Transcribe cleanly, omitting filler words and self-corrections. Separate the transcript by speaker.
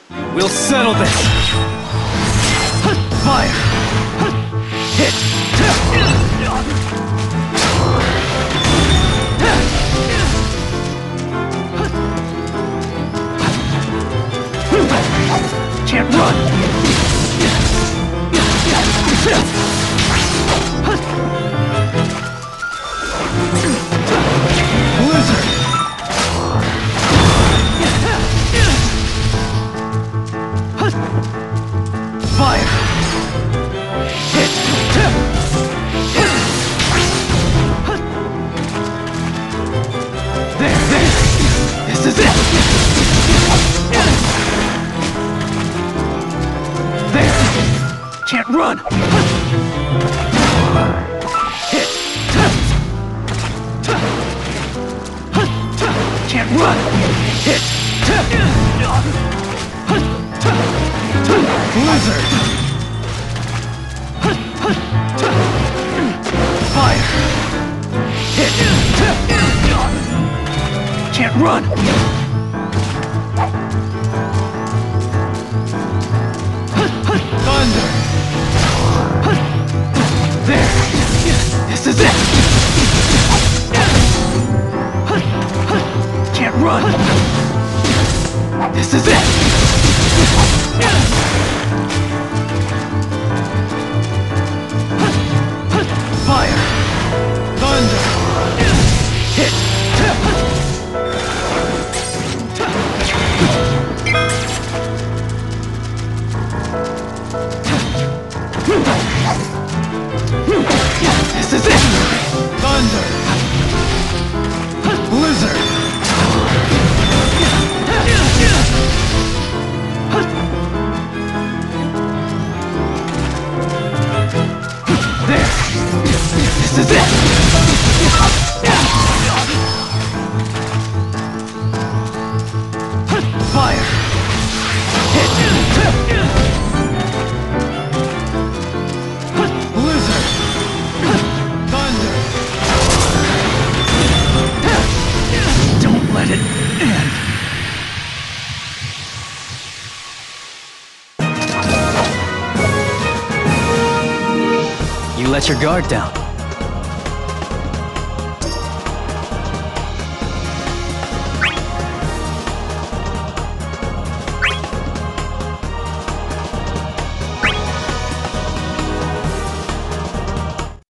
Speaker 1: We'll settle this! Fire! Hit! Can't run! Blizzard! Fire! Hit! There! This is it! There! Can't run! Hit! Can't run! Hit! Blizzard! Fire! Hit! Can't run! Thunder! There! This is it! Can't run! This is it! Fire! Thunder! Hit! This is it! Thunder! Blizzard! There! This is it! Fire! Hit! Blizzard! Thunder! Don't let it end! You let your guard down.